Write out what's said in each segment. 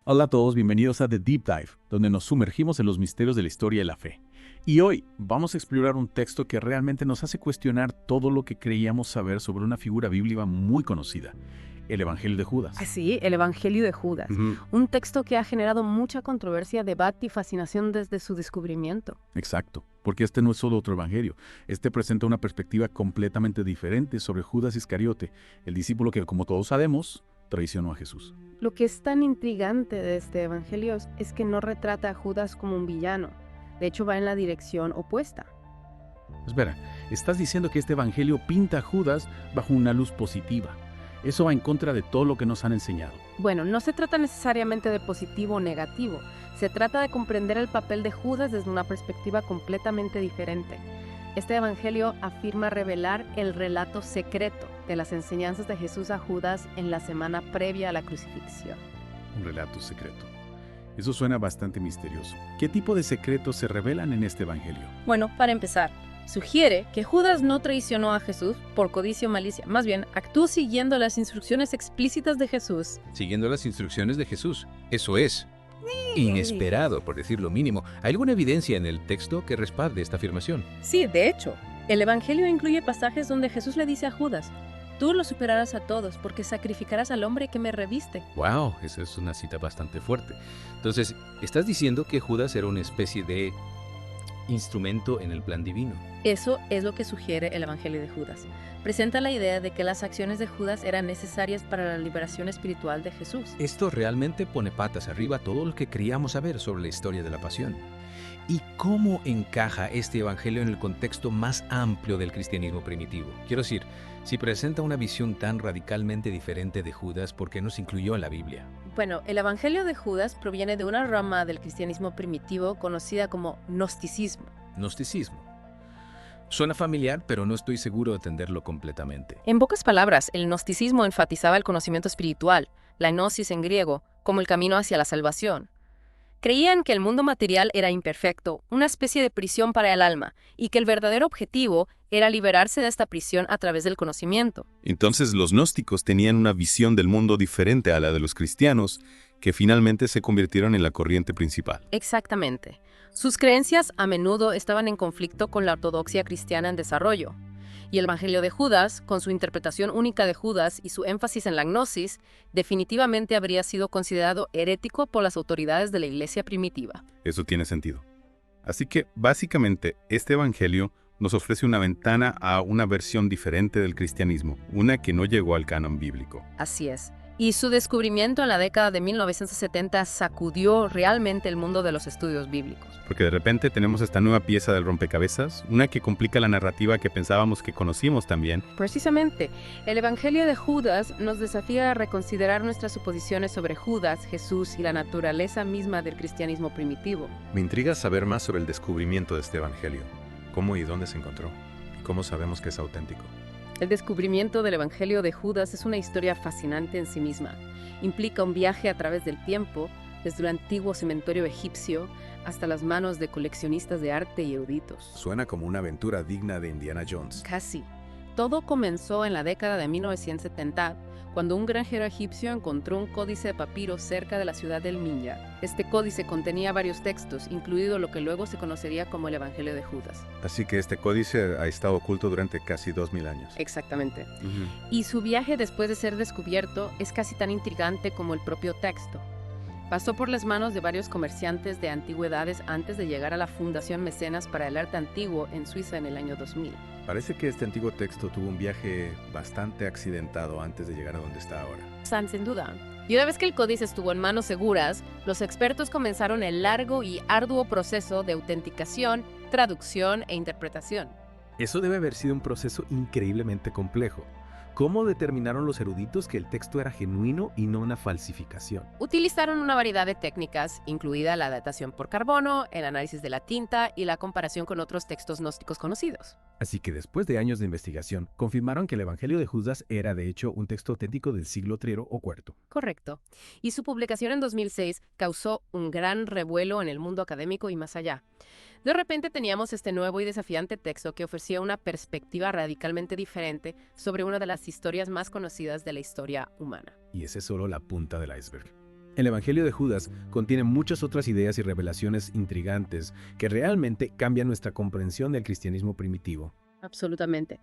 Hola a todos, bienvenidos a The Deep Dive, donde nos sumergimos en los misterios de la historia y la fe. Y hoy vamos a explorar un texto que realmente nos hace cuestionar todo lo que creíamos saber sobre una figura bíblica muy conocida, el Evangelio de Judas. Así, el Evangelio de Judas, un texto que ha generado mucha controversia, debate y fascinación desde su descubrimiento. Exacto, porque este no es solo otro evangelio. Este presenta una perspectiva completamente diferente sobre Judas Iscariote, el discípulo que, como todos sabemos, traicionó a Jesús. Lo que es tan intrigante de este Evangelio es que no retrata a Judas como un villano. De hecho, va en la dirección opuesta. Espera, estás diciendo que este evangelio pinta a Judas bajo una luz positiva. Eso va en contra de todo lo que nos han enseñado. Bueno, no se trata necesariamente de positivo o negativo. Se trata de comprender el papel de Judas desde una perspectiva completamente diferente. Este evangelio afirma revelar el relato secreto de las enseñanzas de Jesús a Judas en la semana previa a la crucifixión. Un relato secreto. Eso suena bastante misterioso. ¿Qué tipo de secretos se revelan en este evangelio? Bueno, para empezar, sugiere que Judas no traicionó a Jesús por codicia o malicia. Más bien, actuó siguiendo las instrucciones explícitas de Jesús. Siguiendo las instrucciones de Jesús. Eso es inesperado, por decir lo mínimo. ¿Hay alguna evidencia en el texto que respalde esta afirmación? Sí, de hecho, el Evangelio incluye pasajes donde Jesús le dice a Judas: tú los superarás a todos porque sacrificarás al hombre que me reviste. ¡Wow! Esa es una cita bastante fuerte. Entonces, ¿estás diciendo que Judas era una especie de instrumento en el plan divino? Eso es lo que sugiere el Evangelio de Judas. Presenta la idea de que las acciones de Judas eran necesarias para la liberación espiritual de Jesús. Esto realmente pone patas arriba todo lo que queríamos saber sobre la historia de la pasión. ¿Y cómo encaja este evangelio en el contexto más amplio del cristianismo primitivo? Quiero decir, si presenta una visión tan radicalmente diferente de Judas, ¿por qué no se incluyó en la Biblia? Bueno, el Evangelio de Judas proviene de una rama del cristianismo primitivo conocida como gnosticismo. Gnosticismo. Suena familiar, pero no estoy seguro de entenderlo completamente. En pocas palabras, el gnosticismo enfatizaba el conocimiento espiritual, la gnosis en griego, como el camino hacia la salvación. Creían que el mundo material era imperfecto, una especie de prisión para el alma, y que el verdadero objetivo era liberarse de esta prisión a través del conocimiento. Entonces los gnósticos tenían una visión del mundo diferente a la de los cristianos, que finalmente se convirtieron en la corriente principal. Exactamente. Sus creencias a menudo estaban en conflicto con la ortodoxia cristiana en desarrollo. Y el Evangelio de Judas, con su interpretación única de Judas y su énfasis en la gnosis, definitivamente habría sido considerado herético por las autoridades de la iglesia primitiva. Eso tiene sentido. Así que, básicamente, este evangelio nos ofrece una ventana a una versión diferente del cristianismo, una que no llegó al canon bíblico. Así es. Y su descubrimiento en la década de 1970 sacudió realmente el mundo de los estudios bíblicos. Porque de repente tenemos esta nueva pieza del rompecabezas, una que complica la narrativa que pensábamos que conocíamos también. Precisamente, el Evangelio de Judas nos desafía a reconsiderar nuestras suposiciones sobre Judas, Jesús y la naturaleza misma del cristianismo primitivo. Me intriga saber más sobre el descubrimiento de este evangelio. ¿Cómo y dónde se encontró? ¿Y cómo sabemos que es auténtico? El descubrimiento del Evangelio de Judas es una historia fascinante en sí misma. Implica un viaje a través del tiempo, desde el antiguo cementerio egipcio hasta las manos de coleccionistas de arte y eruditos. Suena como una aventura digna de Indiana Jones. Casi. Todo comenzó en la década de 1970, cuando un granjero egipcio encontró un códice de papiro cerca de la ciudad del Minya. Este códice contenía varios textos, incluido lo que luego se conocería como el Evangelio de Judas. Así que este códice ha estado oculto durante casi 2000 años. Exactamente. Y su viaje después de ser descubierto es casi tan intrigante como el propio texto. Pasó por las manos de varios comerciantes de antigüedades antes de llegar a la Fundación Mecenas para el Arte Antiguo en Suiza en el año 2000. Parece que este antiguo texto tuvo un viaje bastante accidentado antes de llegar a donde está ahora. Sin duda. Y una vez que el códice estuvo en manos seguras, los expertos comenzaron el largo y arduo proceso de autenticación, traducción e interpretación. Eso debe haber sido un proceso increíblemente complejo. ¿Cómo determinaron los eruditos que el texto era genuino y no una falsificación? Utilizaron una variedad de técnicas, incluida la datación por carbono, el análisis de la tinta y la comparación con otros textos gnósticos conocidos. Así que después de años de investigación, confirmaron que el Evangelio de Judas era de hecho un texto auténtico del siglo III o IV. Correcto. Y su publicación en 2006 causó un gran revuelo en el mundo académico y más allá. De repente teníamos este nuevo y desafiante texto que ofrecía una perspectiva radicalmente diferente sobre una de las historias más conocidas de la historia humana. Y esa es solo la punta del iceberg. El Evangelio de Judas contiene muchas otras ideas y revelaciones intrigantes que realmente cambian nuestra comprensión del cristianismo primitivo. Absolutamente.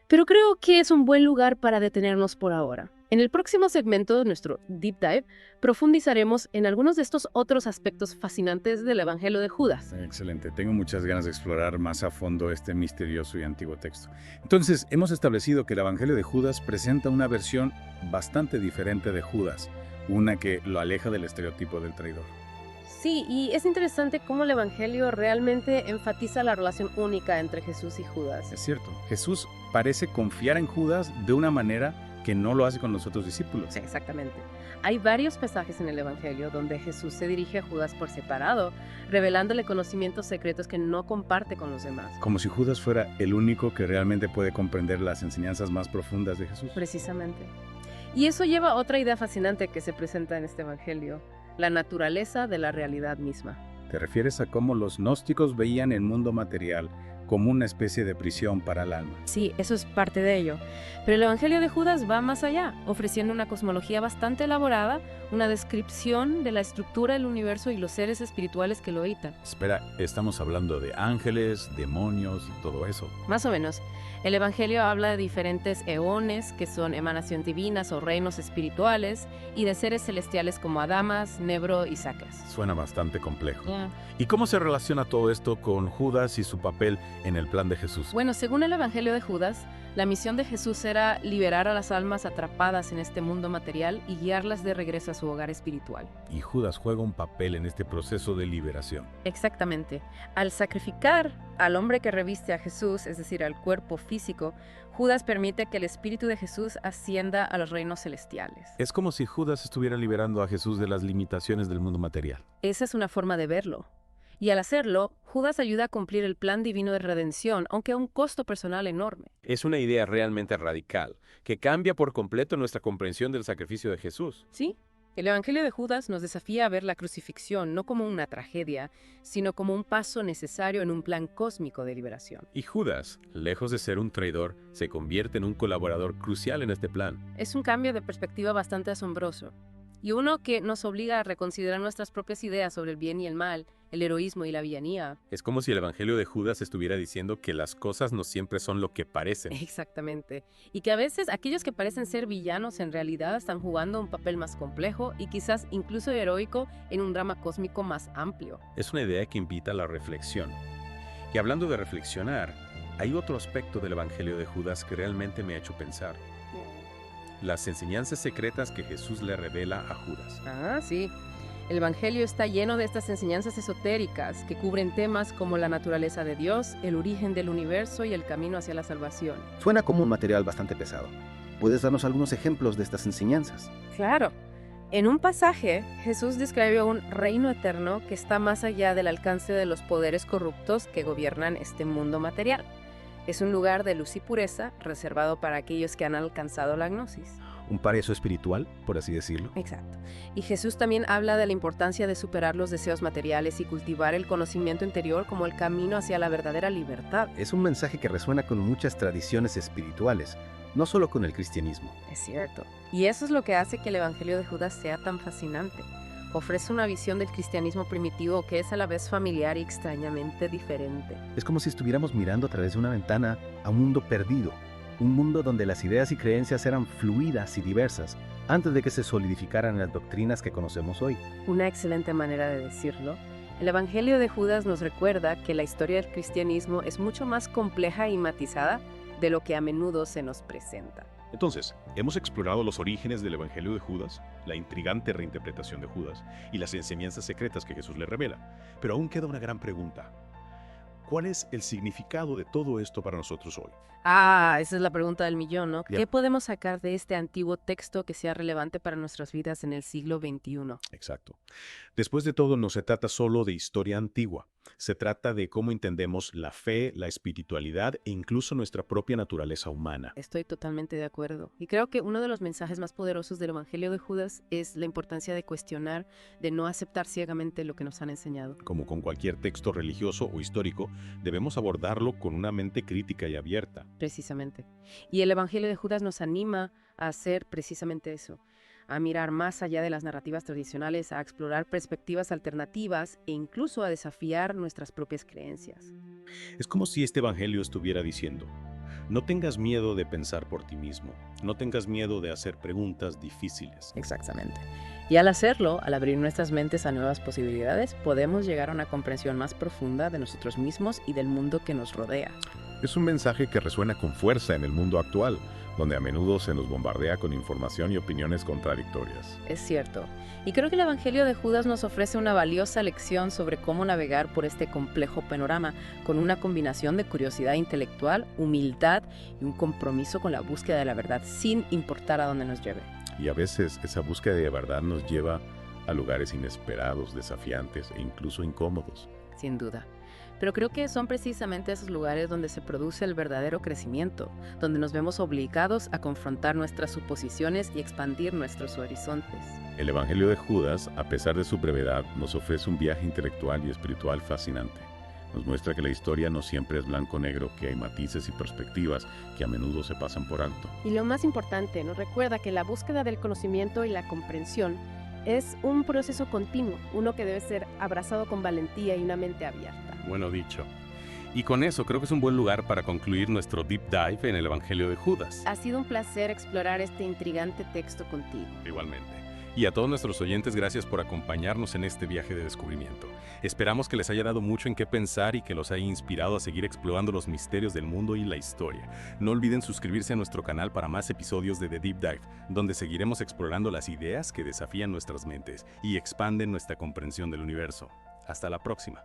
Pero creo que es un buen lugar para detenernos por ahora. En el próximo segmento de nuestro Deep Dive, profundizaremos en algunos de estos otros aspectos fascinantes del Evangelio de Judas. Excelente, tengo muchas ganas de explorar más a fondo este misterioso y antiguo texto. Entonces, hemos establecido que el Evangelio de Judas presenta una versión bastante diferente de Judas, una que lo aleja del estereotipo del traidor. Sí, y es interesante cómo el Evangelio realmente enfatiza la relación única entre Jesús y Judas. Es cierto, Jesús parece confiar en Judas de una manera que no lo hace con los otros discípulos. Sí, exactamente. Hay varios pasajes en el Evangelio donde Jesús se dirige a Judas por separado, revelándole conocimientos secretos que no comparte con los demás. Como si Judas fuera el único que realmente puede comprender las enseñanzas más profundas de Jesús. Precisamente. Y eso lleva a otra idea fascinante que se presenta en este Evangelio, la naturaleza de la realidad misma. ¿Te refieres a cómo los gnósticos veían el mundo material como una especie de prisión para el alma? Sí, eso es parte de ello. Pero el Evangelio de Judas va más allá, ofreciendo una cosmología bastante elaborada, una descripción de la estructura del universo y los seres espirituales que lo habitan. Espera, estamos hablando de ángeles, demonios y todo eso. Más o menos. El Evangelio habla de diferentes eones, que son emanaciones divinas o reinos espirituales, y de seres celestiales como Adamas, Nebro y Sacras. Suena bastante complejo. ¿Y cómo se relaciona todo esto con Judas y su papel en el plan de Jesús? Bueno, según el Evangelio de Judas, la misión de Jesús era liberar a las almas atrapadas en este mundo material y guiarlas de regreso a su hogar espiritual. Y Judas juega un papel en este proceso de liberación. Exactamente. Al sacrificar al hombre que reviste a Jesús, es decir, al cuerpo físico, Judas permite que el espíritu de Jesús ascienda a los reinos celestiales. Es como si Judas estuviera liberando a Jesús de las limitaciones del mundo material. Esa es una forma de verlo. Y al hacerlo, Judas ayuda a cumplir el plan divino de redención, aunque a un costo personal enorme. Es una idea realmente radical, que cambia por completo nuestra comprensión del sacrificio de Jesús. ¿Sí? El Evangelio de Judas nos desafía a ver la crucifixión no como una tragedia, sino como un paso necesario en un plan cósmico de liberación. Y Judas, lejos de ser un traidor, se convierte en un colaborador crucial en este plan. Es un cambio de perspectiva bastante asombroso, y uno que nos obliga a reconsiderar nuestras propias ideas sobre el bien y el mal, el heroísmo y la villanía. Es como si el Evangelio de Judas estuviera diciendo que las cosas no siempre son lo que parecen. Exactamente. Y que a veces aquellos que parecen ser villanos en realidad están jugando un papel más complejo y quizás incluso heroico en un drama cósmico más amplio. Es una idea que invita a la reflexión. Y hablando de reflexionar, hay otro aspecto del Evangelio de Judas que realmente me ha hecho pensar. Las enseñanzas secretas que Jesús le revela a Judas. Ah, sí. El Evangelio está lleno de estas enseñanzas esotéricas que cubren temas como la naturaleza de Dios, el origen del universo y el camino hacia la salvación. Suena como un material bastante pesado. ¿Puedes darnos algunos ejemplos de estas enseñanzas? Claro. En un pasaje, Jesús describe un reino eterno que está más allá del alcance de los poderes corruptos que gobiernan este mundo material. Es un lugar de luz y pureza reservado para aquellos que han alcanzado la gnosis. Un paraíso espiritual, por así decirlo. Exacto. Y Jesús también habla de la importancia de superar los deseos materiales y cultivar el conocimiento interior como el camino hacia la verdadera libertad. Es un mensaje que resuena con muchas tradiciones espirituales, no solo con el cristianismo. Es cierto. Y eso es lo que hace que el Evangelio de Judas sea tan fascinante. Ofrece una visión del cristianismo primitivo que es a la vez familiar y extrañamente diferente. Es como si estuviéramos mirando a través de una ventana a un mundo perdido, un mundo donde las ideas y creencias eran fluidas y diversas antes de que se solidificaran las doctrinas que conocemos hoy. Una excelente manera de decirlo. El Evangelio de Judas nos recuerda que la historia del cristianismo es mucho más compleja y matizada de lo que a menudo se nos presenta. Entonces, hemos explorado los orígenes del Evangelio de Judas, la intrigante reinterpretación de Judas y las enseñanzas secretas que Jesús le revela. Pero aún queda una gran pregunta. ¿Cuál es el significado de todo esto para nosotros hoy? Ah, esa es la pregunta del millón, ¿no? Ya. ¿Qué podemos sacar de este antiguo texto que sea relevante para nuestras vidas en el siglo XXI? Exacto. Después de todo, no se trata solo de historia antigua. Se trata de cómo entendemos la fe, la espiritualidad e incluso nuestra propia naturaleza humana. Estoy totalmente de acuerdo. Y creo que uno de los mensajes más poderosos del Evangelio de Judas es la importancia de cuestionar, de no aceptar ciegamente lo que nos han enseñado. Como con cualquier texto religioso o histórico, debemos abordarlo con una mente crítica y abierta. Precisamente. Y el Evangelio de Judas nos anima a hacer precisamente eso, a mirar más allá de las narrativas tradicionales, a explorar perspectivas alternativas e incluso a desafiar nuestras propias creencias. Es como si este evangelio estuviera diciendo: no tengas miedo de pensar por ti mismo, no tengas miedo de hacer preguntas difíciles. Exactamente. Y al hacerlo, al abrir nuestras mentes a nuevas posibilidades, podemos llegar a una comprensión más profunda de nosotros mismos y del mundo que nos rodea. Es un mensaje que resuena con fuerza en el mundo actual, donde a menudo se nos bombardea con información y opiniones contradictorias. Es cierto. Y creo que el Evangelio de Judas nos ofrece una valiosa lección sobre cómo navegar por este complejo panorama con una combinación de curiosidad intelectual, humildad y un compromiso con la búsqueda de la verdad, sin importar a dónde nos lleve. Y a veces esa búsqueda de verdad nos lleva a lugares inesperados, desafiantes e incluso incómodos. Sin duda. Pero creo que son precisamente esos lugares donde se produce el verdadero crecimiento, donde nos vemos obligados a confrontar nuestras suposiciones y expandir nuestros horizontes. El Evangelio de Judas, a pesar de su brevedad, nos ofrece un viaje intelectual y espiritual fascinante. Nos muestra que la historia no siempre es blanco-negro, que hay matices y perspectivas que a menudo se pasan por alto. Y lo más importante, nos recuerda que la búsqueda del conocimiento y la comprensión es un proceso continuo, uno que debe ser abrazado con valentía y una mente abierta. Bueno dicho. Y con eso creo que es un buen lugar para concluir nuestro deep dive en el Evangelio de Judas. Ha sido un placer explorar este intrigante texto contigo. Igualmente. Y a todos nuestros oyentes, gracias por acompañarnos en este viaje de descubrimiento. Esperamos que les haya dado mucho en qué pensar y que los haya inspirado a seguir explorando los misterios del mundo y la historia. No olviden suscribirse a nuestro canal para más episodios de The Deep Dive, donde seguiremos explorando las ideas que desafían nuestras mentes y expanden nuestra comprensión del universo. Hasta la próxima.